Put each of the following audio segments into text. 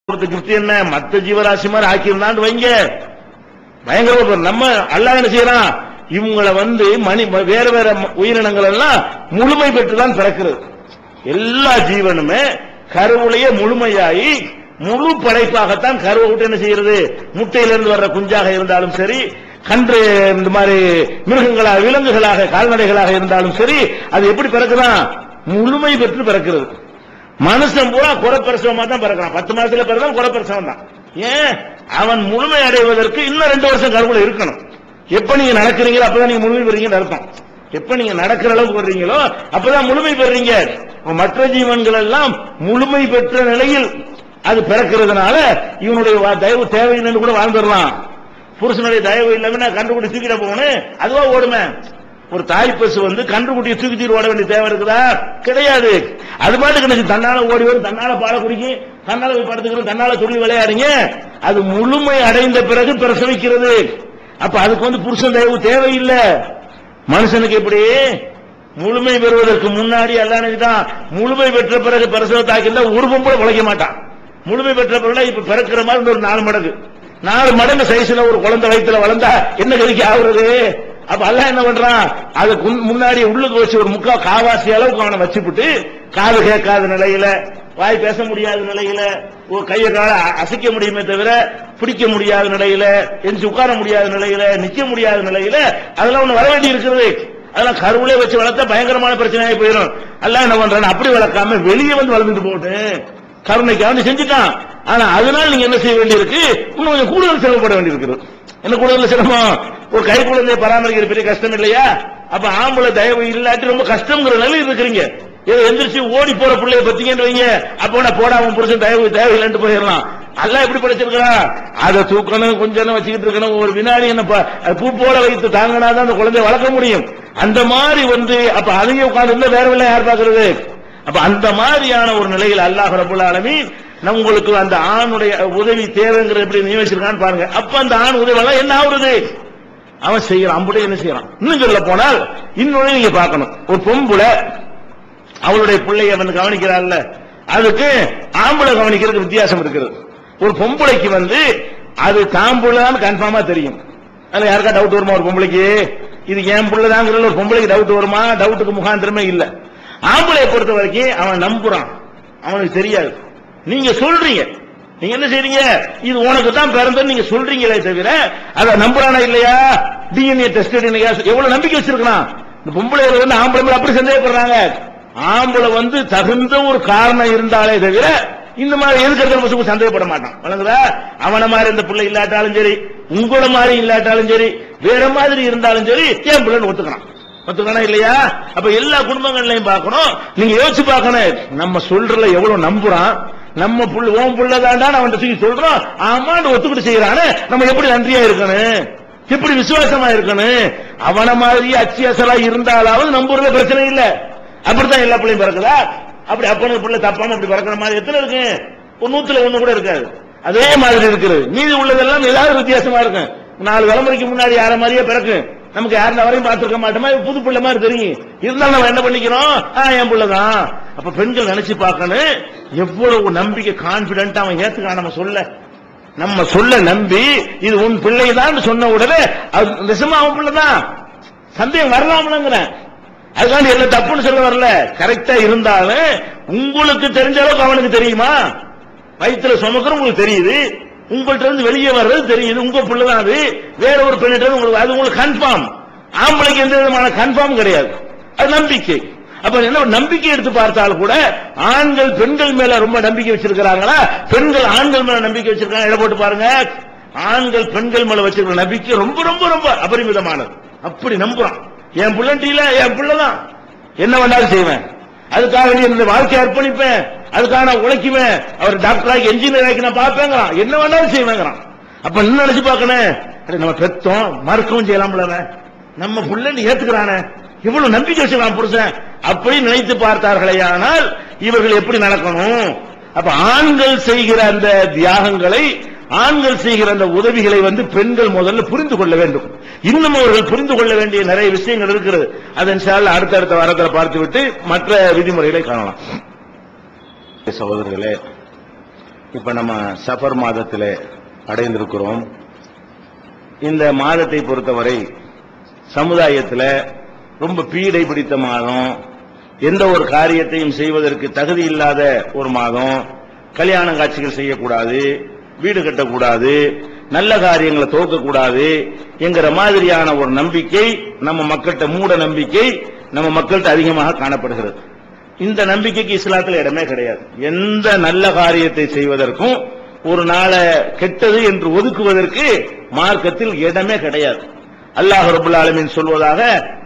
Gift என்ன மத்த ஜீவராசி மாதிரி ஆக்கியிருந்தான்னு வைங்க, பயங்கர நம்ம அல்லாஹ் என்ன செய்யறான், இவங்களை வேற வேற உயிரினங்கள் எல்லாம் முழுமை பெற்றுதான் பிறக்கிறது. எல்லா ஜீவனுமே கருவுலையே முழுமையாகி முழு படைப்பாகத்தான் கருவை விட்டு என்ன செய்யறது, முட்டையிலிருந்து வர்ற குஞ்சாக இருந்தாலும் சரி, கன்று இந்த மாதிரி மிருகங்களாக விலங்குகளாக கால்நடைகளாக இருந்தாலும் சரி, அது எப்படி பிறக்குதான், முழுமை பெற்று பிறக்கிறது. மனுஷன் பூரா குறப்பிரசவமா தான் பிறக்கிறான். 10 மாசத்துல பிறகு குறப்பிரசவம் தான். ஏன், அவன் முழுமை அடைவதற்கு இன்னும் 2 வருஷம் கருவுல இருக்கணும். எப்ப நீங்க நடக்கிறீங்களோ அப்பதான் நீங்க முழுமை பெறீங்கன்னு அர்த்தம். எப்ப நீங்க நடக்கிற அளவுக்கு வர்றீங்களோ அப்பதான் முழுமை பெறீங்க. மற்ற ஜீவன்கள் எல்லாம் முழுமை பெற்ற நிலையில் அது பிறக்கிறதுனால இவனுடைய தயவு தேவையில்லைன்னு கூட வாழ்ந்துடலாம். புருஷனுடைய தயவு இல்லாம கண்டுபிடி தூக்கிட போகணும், அதுவா ஓடுமே. ஒரு தாய் பசு கன்றுக்குட்டியை தூக்கி ஓட வேண்டிய தேவை இருக்குதா, கிடையாது. அது பாட்டுக்கு தன்னால ஓடி வரும், தன்னால பால குடிக்கும், தன்னால போய் படுத்துக்கிறது, தன்னால துள்ளி விளையாடுங்க. அது முழுமை அடைந்த பிறகு பிரசவிக்கிறது. அப்ப அதுக்கு புருஷன் தயவு தேவையில்லை. மனுஷனுக்கு எப்படி முழுமை பெறுவதற்கு முன்னாடி எல்லாம் தான், முழுமை பெற்ற பிறகு பிரசவத்தாக்கிருந்தா உருவம் கூட உழைக்க மாட்டான். முழுமை பெற்ற பிறகு இப்ப பிறக்கிற மாதிரி ஒரு 4 மடங்கு சைஸ்ல ஒரு குழந்தை வயிற்றுல வளர்ந்தா என்ன கதிக்கு ஆகுறது. அப்ப அல்லாஹ் என்ன பண்றான், அதுக்கு முன்னாடி உள்ளுக்கு வச்சு ஒரு காவாசி அளவுக்கு அவனை வச்சுவிட்டு, காது கேட்காத நிலையில, வாய் பேச முடியாத நிலையில, ஒரு கையை கால அசைக்க முடியுமே தவிர பிடிக்க முடியாத நிலையில, எந்திரிச்சு உட்கார முடியாத நிலையில, நிக்க முடியாத நிலையில அதெல்லாம் ஒண்ணு வர வேண்டி இருக்கிறது. அதெல்லாம் கருவிலே வச்சு வளர்த்தா பயங்கரமான பிரச்சனையாகி போயிடும். அல்லாஹ் என்ன பண்றான், அப்படி வளர்க்காம வெளியே வளர்ந்துட்டு போட்டு கருணைக்கு செஞ்சுட்டான். ஆனா அதனால நீங்க என்ன செய்ய வேண்டியிருக்கு, இன்னும் கொஞ்சம் கூடுதல் செலவுப்பட வேண்டியிருக்கிறது. என்ன கூடுதல் சிரமம், ஒரு கை குழந்தைய பராமரிக்கிற பெரிய கஷ்டம் இல்லையா. அப்ப ஆம்பளை தயவு இல்லாட்டி ரொம்ப கஷ்டங்கிற நிலையில் இருக்கிறீங்க. ஏதோ எந்திரிச்சு ஓடி போற பிள்ளைய பத்தீங்கன்னு வைங்க, அப்ப போடாம புருஷன் தேவையில்லைன்னு போயிடலாம். அதெல்லாம் எப்படி படிச்சிருக்கிறான், அதை தூக்கணும், கொஞ்சம் வச்சுக்கிட்டு இருக்கணும், ஒரு வினாடி என்ன பூ போல வைத்து தாங்கினாதான் அந்த குழந்தைய வளர்க்க முடியும். அந்த மாதிரி அப்ப அதையும் உட்கார்ந்து வேற வேலை யார் பாக்குறது. அப்ப அந்த மாதிரியான ஒரு நிலையில் அல்லாஹ் ரப்பல் ஆலமீன் உங்களுக்கு அந்த ஆணுடைய உதவி தேவைங்கிற எப்படி நியமிச்சிருக்கான்னு பாருங்க. அப்ப அந்த ஆண் உதவி என்ன ஆகுறது, அவன் செய்யறான். அம்புடைய என்ன செய்யறான், இன்னும் சொல்ல போனால் இன்னொன்னு நீங்க பார்க்கணும். ஒரு பொம்புல அவளுடைய பிள்ளைய கவனிக்கிறாள்ல, அதுக்கு ஆம்பளை கவனிக்கிறதுக்கு வித்தியாசம் இருக்கிறது. ஒரு பொம்பளைக்கு அது தாம்புள்ளான்னு கன்ஃபார்மா தெரியும். அதுல யாருக்கா டவுட் வருமா, ஒரு பொம்பளைக்கு இது என் பிள்ளைதாங்கிற ஒரு பொம்பளைக்கு டவுட் வருமா, டவுட்டுக்கு முகாந்திரமே இல்ல. ஆம்பளையை பொறுத்த வரைக்கும் அவன் நம்புறான், அவனுக்கு தெரியாது. நீங்க சொல்றீங்க, நீங்க என்ன செய்றீங்க, இது உனக்கு தான் பிறந்தன்னு நீங்க சொல்றீங்களே தவிர அத நம்புறானா இல்லையா, டிஎன்ஏ டெஸ்ட் எவ்வளவு நம்பிக்கை வச்சிருக்கான். இந்த பொம்பளை ஆம்பளை மேல அப்படி சந்தேகப்படுறாங்க. ஆம்பளை தகுந்த ஒரு காரணம் இருந்தாலே தவிர இந்த மாதிரி எதுக்கு சந்தேகப்பட மாட்டான். வழங்குதா, அவனை மாதிரி இந்த பிள்ளை இல்லாட்டாலும் சரி, உங்களோட மாதிரி இல்லாட்டாலும் சரி, வேற மாதிரி இருந்தாலும் சரி, என் பிள்ளைன்னு ஒத்துக்கணும் இல்லையா. அப்ப எல்லா குடும்பங்களையும் பார்க்கணும். நீங்க யோசிச்சு பார்க்கணும், நம்ம சொல்றல எவ்வளவு நம்புறான். நம்ம ஓம் புள்ளதாண்டா அவன் தூக்கி சொல்றோம், ஆமான்னு ஒத்துக்கிட்டு செய்யறானு நம்ம எப்படி நன்றியா இருக்கணும், எப்படி விசுவாசமா இருக்கணும். அவன மாதிரி அச்சு அசலா இருந்தாலாவது நம்புறதுல பிரச்சனை இல்ல. அப்படித்தான் எல்லா பிள்ளையும் பிறக்குதா. அப்படி அப்பனுக்கு பிள்ளை தப்பான அப்படி பிறக்கிற மாதிரி எத்தனை இருக்கு, 100ல 1 கூட இருக்காது. அதே மாதிரி இருக்குது. மீதி உள்ளதெல்லாம் ஏதாவது வித்தியாசமா இருக்கும். 4 தலைமுறைக்கு முன்னாடி யார மாதிரியே பிறக்கும். நமக்கு யாரும் வரையும் பார்த்திருக்க மாட்டோமா, புது பிள்ளை மாதிரி தெரியும். இருந்தாலும் நம்ம என்ன பண்ணிக்கிறோம், என் பிள்ளைதான். அப்ப பெண்கள் நினைச்சு பார்க்கணும், எவ்வளவு நம்பிக்கை கான்பிடன்ட் அவன் ஏத்துக்கான். நம்ம சொல்ல நம்பி இது உன் பிள்ளைதான் சொன்ன உடனே நிஜமா அவன் பிள்ளைதான், சந்தேகம் வரலாம்லங்கிறேன். அதுக்காண்டி எல்லாம் தப்புன்னு சொல்ல வரல, கரெக்டா இருந்தாலும் உங்களுக்கு தெரிஞ்ச அளவுக்கு அவனுக்கு தெரியுமா, வயிற்றுல சுமக்கிற உங்களுக்கு தெரியுது, உங்கள்கிட்ட இருந்து வெளியே வர்றது தெரியுது, உங்க பிள்ளைதான் அது, வேற ஒரு பெண்ணிட்ட உங்களுக்கு அது உங்களுக்கு கன்ஃபார்ம். ஆம்பளைக்கு எந்த விதமான கன்ஃபார்ம் கிடையாது, அது நம்பிக்கை. அப்ப என்ன நம்பிக்கை எடுத்து பார்த்தால் கூட ஆண்கள் பெண்கள் மேல ரொம்ப நம்பிக்கை வச்சிருக்கிறாங்களா, பெண்கள் ஆண்கள் மேல நம்பிக்கை வச்சிருக்காங்க, இட போட்டு பாருங்க. ஆண்கள் பெண்கள் மேல வச்சிருக்கிற நம்பிக்கை ரொம்ப ரொம்ப ரொம்ப அபரிமிதமானது. அப்படி நம்புறான், என் பிள்ளைல என் பிள்ளைதான், என்ன வேண்டாலும் செய்வேன், அதுக்காக இந்த வாழ்க்கையை அர்ப்பணிப்பேன், அதுக்காக நான் உழைக்குவேன், அவர் டாக்டராகி என்ஜினியர் ஆகி நான் பார்ப்பேங்கிறான், என்ன வேணாலும் செய்வேங்கிறான். அப்ப இன்னும் நினைச்சு பார்க்கணும், நம்ம பெத்தோம் மறுக்கவும் செய்யலாம்ல, நம்ம பிள்ளைன்னு ஏத்துக்கிறானே, இவ்வளவு நம்பிக்கை வச்சுக்கலாம் புருஷன், அப்படி நினைத்து பார்த்தார்களே. ஆனால் இவர்கள் எப்படி நடக்கணும். அப்ப ஆண்கள் செய்கிற அந்த தியாகங்களை, ஆண்கள் செய்கிற அந்த உதவிகளை பெண்கள் முதல்ல புரிந்து கொள்ள வேண்டும். இன்னும் அவர்கள் புரிந்து கொள்ள வேண்டிய நிறைய விஷயங்கள் இருக்கிறது. அதை இன்ஷா அல்லாஹ் அடுத்தடுத்த வாரத்தில் பார்த்துவிட்டு மற்ற விதிமுறைகளை காணலாம். சகோதரர்களே, இப்ப நம்ம சஃபர் மாதத்திலே அடைந்திருக்கிறோம். இந்த மாதத்தை பொறுத்தவரை சமுதாயத்தில் ரொம்ப பீடை பிடித்த மாதம், எந்த ஒரு காரியத்தையும் செய்வதற்கு தகுதி இல்லாத ஒரு மாதம். கல்யாண காட்சிகள் செய்யக்கூடாது, வீடு கட்டக்கூடாது, நல்ல காரியங்களை துவக்கக்கூடாது என்கிற மாதிரியான ஒரு நம்பிக்கை நம்ம மக்கள்கிட்ட, மூட நம்பிக்கை நம்ம மக்கள்கிட்ட அதிகமாக காணப்படுகிறது. இந்த நம்பிக்கைக்கு இஸ்லாத்தில் இடமே கிடையாது. எந்த நல்ல காரியத்தை செய்வதற்கும் ஒரு நாளை கெட்டது என்று ஒதுக்குவதற்கு மார்க்கத்தில் இடமே கிடையாது. அல்லாஹ் ரப்பல் ஆலமீன் சொல்வதாக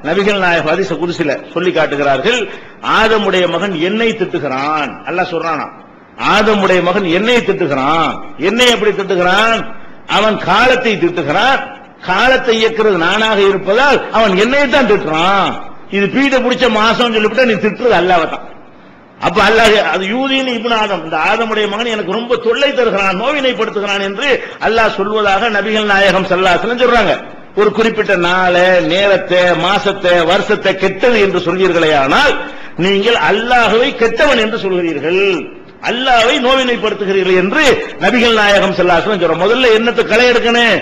நபிகள் நாயகம் ஹதீஸ் குத்ஸில சொல்லி காட்டுகிறார்கள். ஆதமுடைய மகன் என்னை திட்டுகிறான். அல்லாஹ் சொல்றானா, ஆதமுடைய மகன் என்னை திட்டுகிறான். என்னை எப்படி திட்டுகிறான்? அவன் காலத்தை திட்டுகிறான். காலத்தை இயக்கிறது நானாக இருப்பதால் அவன் என்னை தான் திட்டுறான். இது பீட பிடிச்ச மாசம் சொல்லிவிட்டா நீ திட்டுறது அல்லாஹ் தான். அப்ப அல்லாஹ் அது யூதீன் இப்னு ஆதம், இந்த ஆதமுடைய மகன் எனக்கு ரொம்ப தொல்லை தருகிறான், நோவினைப்படுத்துகிறான் என்று அல்லாஹ் சொல்வதாக நபிகள் நாயகம் ஸல்லல்லாஹு அலைஹி வஸல்லம் சொல்றாங்க. ஒரு குறிப்பிட்ட நாளை, நேரத்தை, மாசத்தை, வருஷத்தை கெட்டது என்று சொல்வீர்களே, ஆனால் நீங்கள் அல்லாஹ்வை கெட்டவன் என்று சொல்கிறீர்கள், அல்லாஹ்வை நோவினைப்படுத்துகிறீர்கள் என்று நபிகள் நாயகம் ஸல்லல்லாஹு அலைஹி வஸல்லம் சொல்றாங்க. முதல்ல என்னத்தை களை எடுக்கணும்?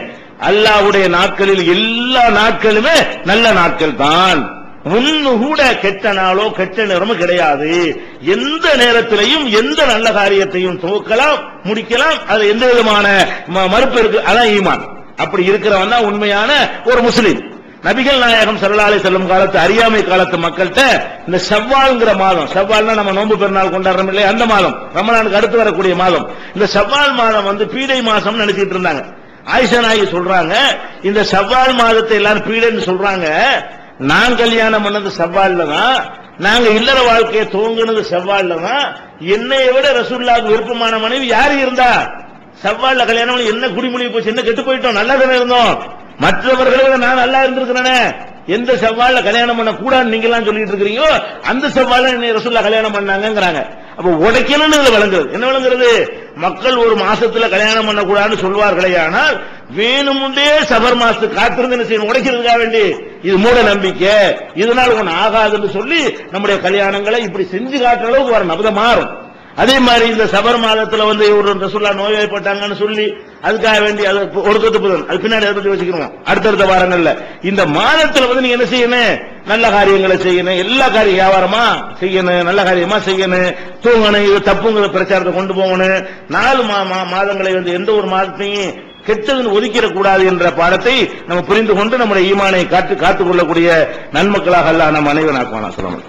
அல்லாஹ்வுடைய நாட்களில் எல்லா நாட்களுமே நல்ல நாட்கள் தான். ஒன்னு கூட கெட்ட நாளோ கெட்ட நேரமோ கிடையாது. எந்த நேரத்திலையும் எந்த நல்ல காரியத்தையும் துவக்கலாம், முடிக்கலாம். அது எந்த விதமான மறுப்பு இருக்கு? அதான் ஈமான். அப்படி இருக்கிறவன் தான் உண்மையான ஒரு முஸ்லிம். நபிகள் நாயகம் ஸல்லல்லாஹு அலைஹி வஸல்லம் காலத்து, அறியாமை காலத்து மக்கள்கிட்ட இந்த ஷவ்வால்ங்கிற மாதம், ஷவ்வால்னா நம்ம நோன்பு பெருநாள் கொண்டாடுறோம் இல்லையா, அந்த மாதம், ரமலானுக்கு அடுத்து வரக்கூடிய மாதம், இந்த ஷவ்வால் மாதம் பீடை மாசம் நினைச்சிட்டு இருந்தாங்க. ஆயிஷா நாயகி சொல்றாங்க, இந்த ஷவ்வால் மாதத்தை எல்லாரும் பீடைன்னு சொல்றாங்க. நான் கல்யாணம் பண்ணது ஷவ்வால்ல தான், நாங்க இல்லற வாழ்க்கையை துவங்கினது ஷவ்வால்ல தான். என்னைய விட ரசூலுல்லாஹ்வுக்கு விருப்பமான மனைவி யாரு இருந்தா? ஷவ்வால்ல கல்யாணம். என்ன குடிமொழி போச்சு, என்ன கெட்டு போயிட்டோம், நல்லா தானே இருந்தோம். மற்றவர்களை விட நான் நல்லா இருந்திருக்கிறேனே. எந்த ஷவ்வால்ல கல்யாணம் பண்ண கூடாதுன்னு நீங்க எல்லாம் சொல்லிட்டு இருக்கிறீங்களோ அந்த ஷவ்வால்ல என்னை ரசூலுல்லாஹ் கல்யாணம் பண்ணாங்கங்கறாங்க. அப்ப உடைக்கணும்னு இதுல விளங்குறது என்ன விளங்குறது? மக்கள் ஒரு மாசத்துல கல்யாணம் பண்ண கூடாதுன்னு சொல்வார்களே, ஆனால் வேணுமுண்டே சஃபர் மாசத்துக்கு காத்திருந்து என்ன செய்யணும்? உடைக்கிறதுக்காக வேண்டி. இது மூட நம்பிக்கை, இதனால் ஒன்னு ஆகாதுன்னு சொல்லி நம்முடைய கல்யாணங்களை இப்படி செஞ்சு காட்டுற அளவுக்கு வரணும். அப்பதான் மாறும். அதே மாதிரி இந்த சஃபர் மாதத்துல ஒரு ரசூலுல்லாஹ் நோய்வாய்ப்பட்டாங்கன்னு சொல்லி அதுக்காக வேண்டி அது ஒடுக்கத்து புதன், அது பின்னாடி அதை பத்தி வச்சுக்கணும் அடுத்தடுத்த வாரங்கள்ல. இந்த மாதத்துல நீங்க என்ன செய்யணும்? நல்ல காரியங்களை செய்யணும். எல்லா காரியம் வியாபாரமா செய்யணும், நல்ல காரியமா செய்யணும், தூங்கணும், இது தப்புங்கிற பிரச்சாரத்தை கொண்டு போகணும். 4 மாதங்களை எந்த ஒரு மாதத்தையும் கெட்டதுன்னு ஒதுக்கிடக்கூடாது என்ற பாடத்தை நம்ம புரிந்து கொண்டு நம்முடைய ஈமானை காத்துக் கொள்ளக்கூடிய நன்மக்களாக அல்லாஹ் நம் அனைவரும் ஆக்குவானா. சொல்லணும்.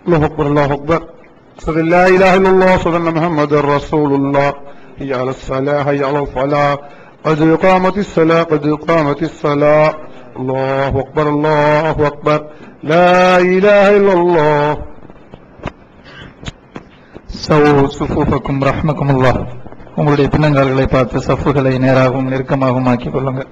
الله أكبر الله أكبر أشهد أن لا إله إلا الله أشهد أن محمدا رسول الله حي على الصلاة حي على الفلاح قد قامت الصلاة قد قامت الصلاة الله أكبر الله أكبر لا إله إلا الله سووا صفوفكم رحمكم الله. உங்களுடைய பின்னங்கால்களை பார்த்து சஃப்புகளை நேராகவும் நெருக்கமாகவும் ஆக்கிக் கொள்ளுங்கள்.